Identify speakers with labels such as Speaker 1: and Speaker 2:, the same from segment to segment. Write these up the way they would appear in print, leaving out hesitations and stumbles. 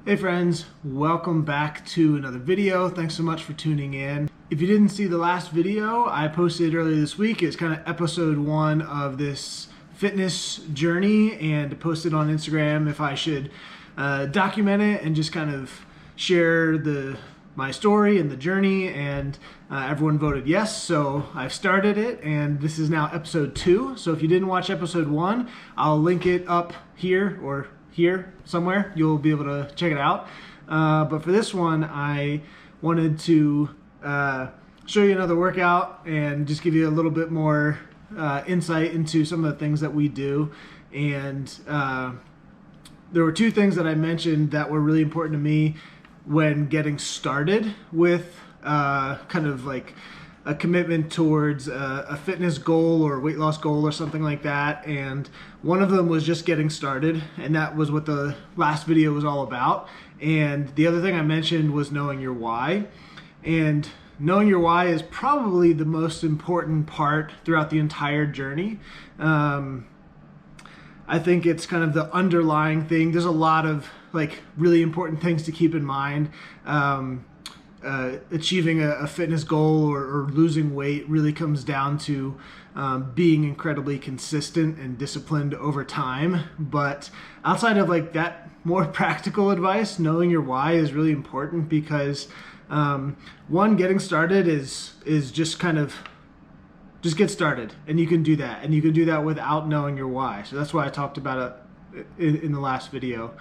Speaker 1: Hey friends, welcome back to another video. Thanks so much for tuning in. If you didn't see the last video I posted earlier this week, it's kind of episode 1 of this fitness journey, and posted on Instagram if I should document it and just kind of share my story and the journey, and everyone voted yes, so I've started it, and this is now episode 2. So if you didn't watch episode 1, I'll link it up here or here somewhere. You'll be able to check it out. But for this one, I wanted to show you another workout and just give you a little bit more insight into some of the things that we do. And there were 2 things that I mentioned that were really important to me when getting started with kind of like a commitment towards a fitness goal or weight loss goal or something like that. And one of them was just getting started, and that was what the last video was all about. And the other thing I mentioned was knowing your why. And knowing your why is probably the most important part throughout the entire journey. I think it's kind of the underlying thing. There's a lot of like really important things to keep in mind. Achieving a fitness goal or losing weight really comes down to being incredibly consistent and disciplined over time. But outside of like that more practical advice, knowing your why is really important, because one, getting started is just kind of just get started, and you can do that, and you can do that without knowing your why. So that's why I talked about it in the last video.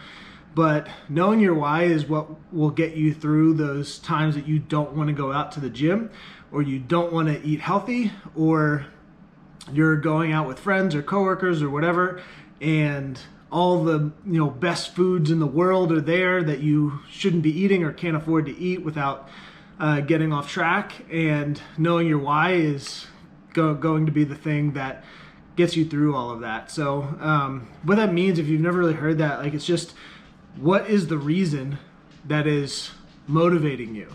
Speaker 1: But knowing your why is what will get you through those times that you don't want to go out to the gym, or you don't want to eat healthy, or you're going out with friends or coworkers or whatever, and all the best foods in the world are there that you shouldn't be eating or can't afford to eat without getting off track. And knowing your why is going to be the thing that gets you through all of that. So what that means, if you've never really heard that, like, it's just, what is the reason that is motivating you?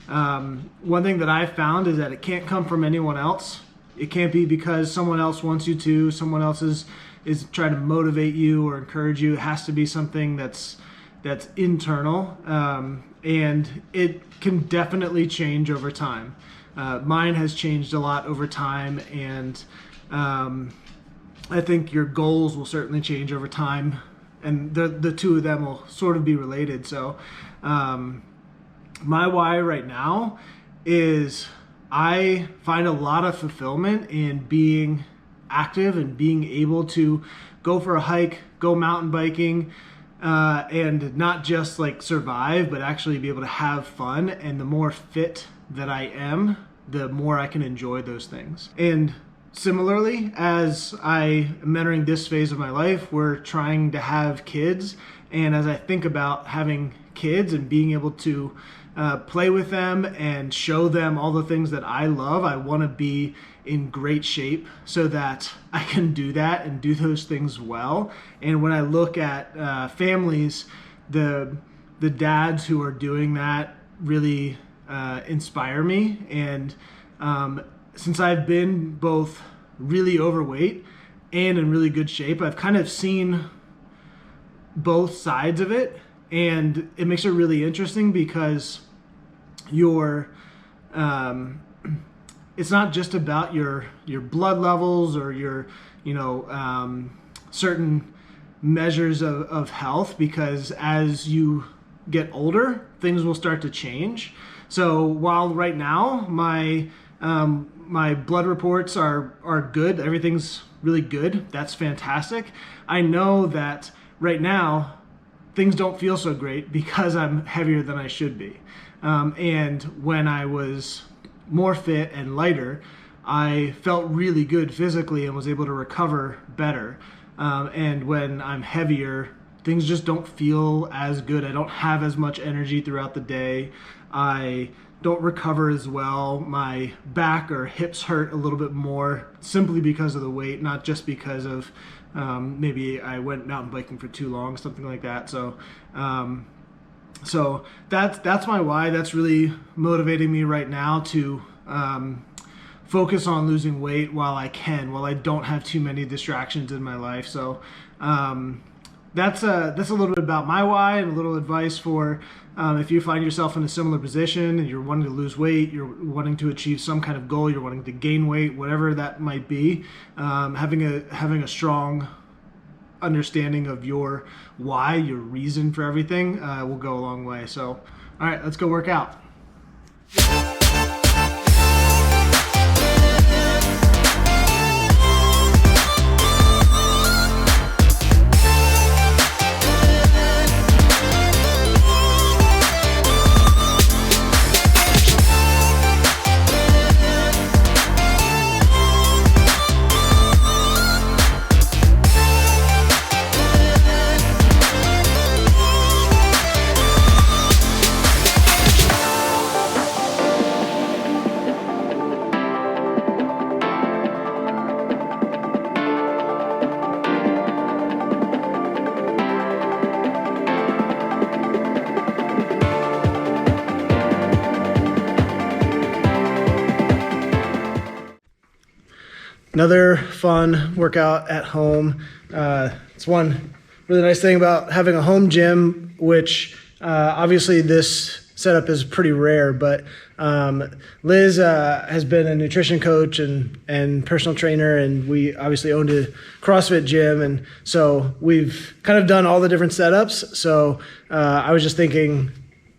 Speaker 1: One thing that I've found is that it can't come from anyone else. It can't be because someone else wants you to, someone else is trying to motivate you or encourage you. It has to be something that's internal, and it can definitely change over time. Mine has changed a lot over time, and I think your goals will certainly change over time, and the two of them will sort of be related. So my why right now is I find a lot of fulfillment in being active and being able to go for a hike, go mountain biking, and not just like survive, but actually be able to have fun. And the more fit that I am, the more I can enjoy those things. And similarly, as I am entering this phase of my life, we're trying to have kids. And as I think about having kids and being able to play with them and show them all the things that I love, I want to be in great shape so that I can do that and do those things well. And when I look at families, the dads who are doing that really inspire me. And since I've been both really overweight and in really good shape, I've kind of seen both sides of it, and it makes it really interesting because it's not just about your blood levels or your certain measures of health, because as you get older, things will start to change. So while right now my blood reports are good, everything's really good, that's fantastic, I know that right now things don't feel so great because I'm heavier than I should be. And when I was more fit and lighter, I felt really good physically and was able to recover better. And when I'm heavier, things just don't feel as good. I don't have as much energy throughout the day. I don't recover as well. My back or hips hurt a little bit more simply because of the weight, not just because of maybe I went mountain biking for too long, something like that. So that's my why. That's really motivating me right now to focus on losing weight while I don't have too many distractions in my life. So that's a little bit about my why, and a little advice for if you find yourself in a similar position and you're wanting to lose weight, you're wanting to achieve some kind of goal, you're wanting to gain weight, whatever that might be. Having a strong understanding of your why, your reason for everything, will go a long way. So, all right, let's go work out. Another fun workout at home. It's one really nice thing about having a home gym, which obviously this setup is pretty rare, but Liz has been a nutrition coach and personal trainer, and we obviously owned a CrossFit gym, and so we've kind of done all the different setups. So I was just thinking,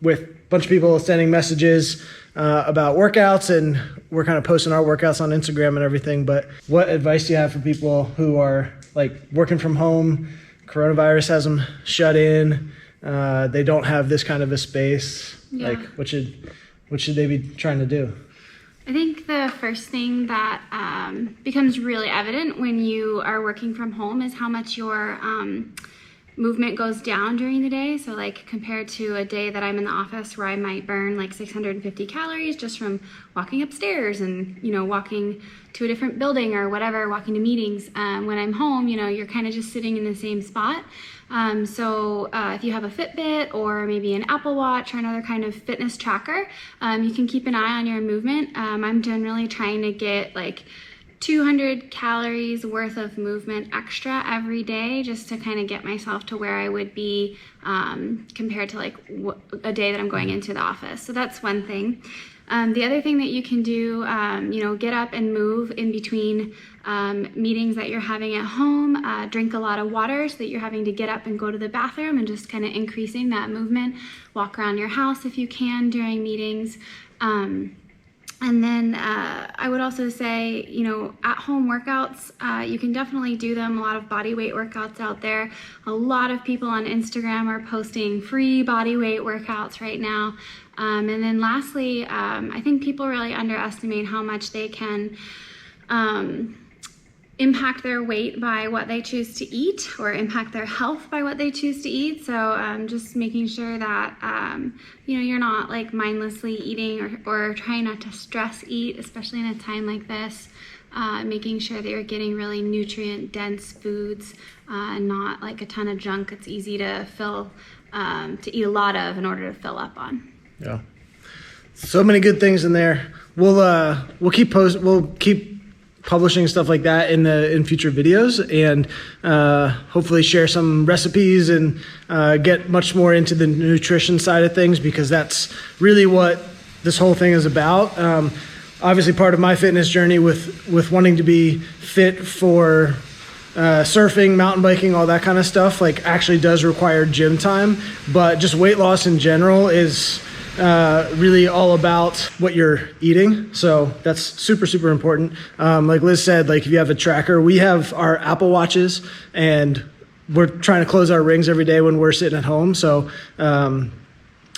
Speaker 1: with a bunch of people sending messages about workouts, and we're kind of posting our workouts on Instagram and everything, but what advice do you have for people who are like working from home, coronavirus has them shut in, they don't have this kind of a space? Yeah. Like what should they be trying to do?
Speaker 2: I think the first thing that becomes really evident when you are working from home is how much your movement goes down during the day. So like compared to a day that I'm in the office where I might burn like 650 calories just from walking upstairs and, you know, walking to a different building or whatever, walking to meetings. When I'm home, you know, you're kind of just sitting in the same spot. So if you have a Fitbit or maybe an Apple Watch or another kind of fitness tracker, you can keep an eye on your movement. I'm generally trying to get like 200 calories worth of movement extra every day, just to kind of get myself to where I would be compared to like a day that I'm going into the office. So that's one thing. The other thing that you can do, you know, get up and move in between meetings that you're having at home. Drink a lot of water so that you're having to get up and go to the bathroom, and just kind of increasing that movement. Walk around your house if you can during meetings. And then I would also say, you know, at-home workouts, you can definitely do them. A lot of body weight workouts out there. A lot of people on Instagram are posting free body weight workouts right now. And then lastly, I think people really underestimate how much they can impact their weight by what they choose to eat, or impact their health by what they choose to eat. So just making sure that you know, you're not like mindlessly eating or trying not to stress eat, especially in a time like this. Making sure that you're getting really nutrient dense foods, and not like a ton of junk it's easy to eat a lot of in order to fill up on.
Speaker 1: Yeah, so many good things in there. We'll keep publishing stuff like that in future videos, and hopefully share some recipes and get much more into the nutrition side of things, because that's really what this whole thing is about. Obviously part of my fitness journey with wanting to be fit for surfing, mountain biking, all that kind of stuff, like actually does require gym time, but just weight loss in general is really all about what you're eating. So that's super, super important. Like Liz said, like if you have a tracker, we have our Apple Watches, and we're trying to close our rings every day when we're sitting at home. So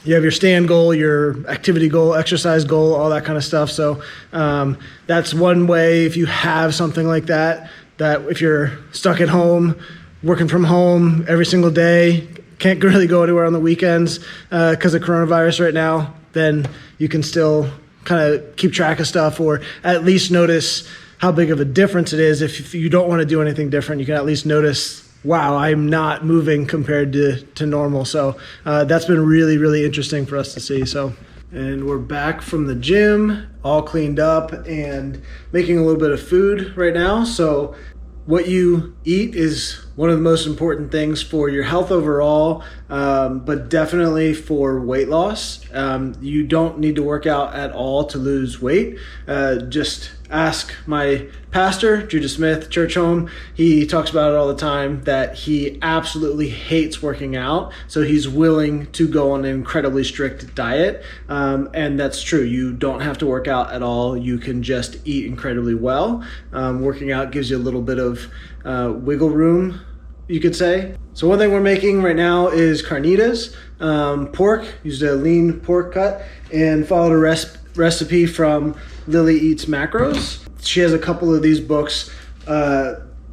Speaker 1: you have your stand goal, your activity goal, exercise goal, all that kind of stuff. So that's one way, if you have something like that if you're stuck at home, working from home every single day, can't really go anywhere on the weekends because of coronavirus right now, then you can still kind of keep track of stuff, or at least notice how big of a difference it is. If you don't want to do anything different, you can at least notice, wow, I'm not moving compared to normal. So that's been really, really interesting for us to see. So, and we're back from the gym, all cleaned up and making a little bit of food right now. So what you eat is one of the most important things for your health overall, but definitely for weight loss. You don't need to work out at all to lose weight. Just ask my pastor, Judah Smith, church home. He talks about it all the time, that he absolutely hates working out, so he's willing to go on an incredibly strict diet. And that's true. You don't have to work out at all. You can just eat incredibly well. Working out gives you a little bit of wiggle room, you could say. So one thing we're making right now is carnitas, pork. Used a lean pork cut and followed a recipe from Lily Eats Macros. She has a couple of these books.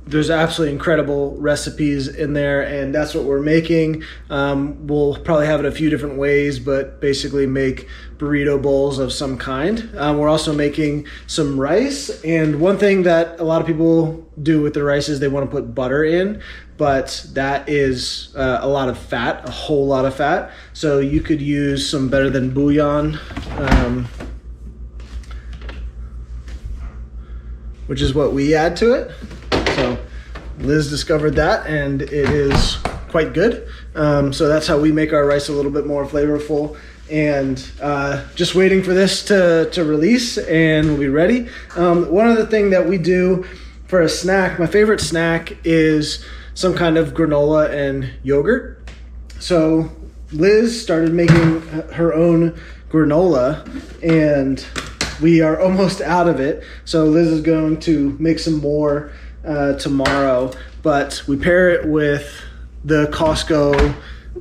Speaker 1: There's absolutely incredible recipes in there, and that's what we're making. We'll probably have it a few different ways, but basically make burrito bowls of some kind. We're also making some rice, and one thing that a lot of people do with the rice is they want to put butter in, but that is a lot of fat, a whole lot of fat. So you could use some Better Than bouillon, which is what we add to it. So Liz discovered that, and it is quite good. So that's how we make our rice a little bit more flavorful. And just waiting for this to release, and we'll be ready. One other thing that we do for a snack, my favorite snack is some kind of granola and yogurt. So Liz started making her own granola, and we are almost out of it. So Liz is going to make some more tomorrow, but we pair it with the Costco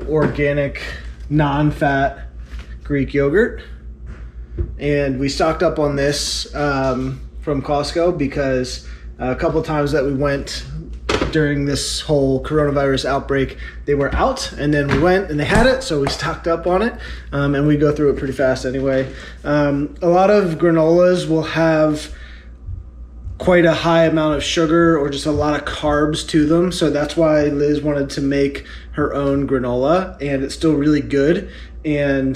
Speaker 1: organic non-fat Greek yogurt. And we stocked up on this from Costco because a couple of times that we went during this whole coronavirus outbreak, they were out, and then we went and they had it, so we stocked up on it, and we go through it pretty fast anyway. A lot of granolas will have quite a high amount of sugar or just a lot of carbs to them, so that's why Liz wanted to make her own granola, and it's still really good. And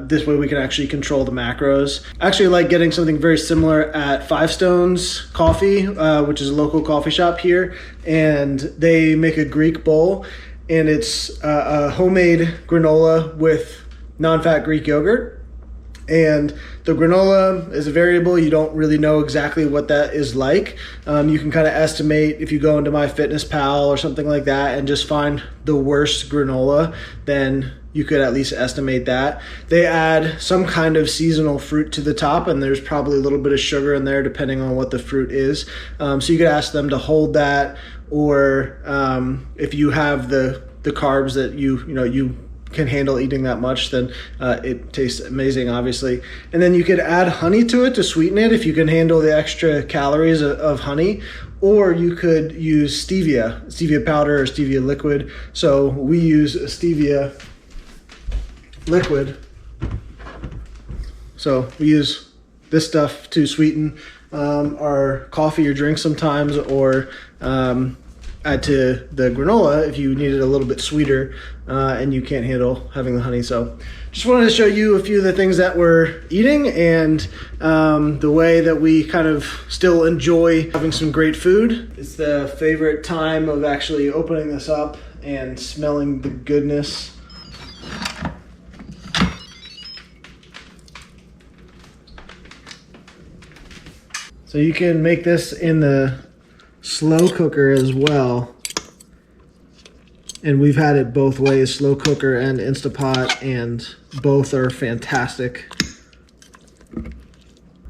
Speaker 1: this way we can actually control the macros. I actually like getting something very similar at Five Stones Coffee, which is a local coffee shop here, and they make a Greek bowl, and it's a homemade granola with non-fat Greek yogurt. And the granola is a variable. You don't really know exactly what that is like. You can kind of estimate if you go into MyFitnessPal or something like that and just find the worst granola, then you could at least estimate that. They add some kind of seasonal fruit to the top, and there's probably a little bit of sugar in there depending on what the fruit is. So you could ask them to hold that, or if you have the carbs that you can handle eating that much, then it tastes amazing, obviously. And then you could add honey to it to sweeten it if you can handle the extra calories of honey, or you could use stevia powder or stevia liquid. So we use a stevia liquid. So we use this stuff to sweeten our coffee or drink sometimes, or add to the granola if you need it a little bit sweeter and you can't handle having the honey. So just wanted to show you a few of the things that we're eating, and the way that we kind of still enjoy having some great food. It's the favorite time of actually opening this up and smelling the goodness. So you can make this in the slow cooker as well, and we've had it both ways, slow cooker and Instapot, and both are fantastic.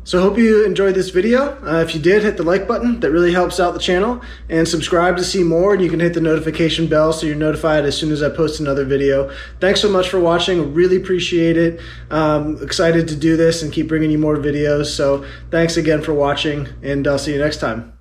Speaker 1: So I hope you enjoyed this video. If you did, hit the like button. That really helps out the channel. And subscribe to see more, and you can hit the notification bell so you're notified as soon as I post another video. Thanks so much for watching. Really appreciate it. Excited to do this and keep bringing you more videos. So thanks again for watching, and I'll see you next time.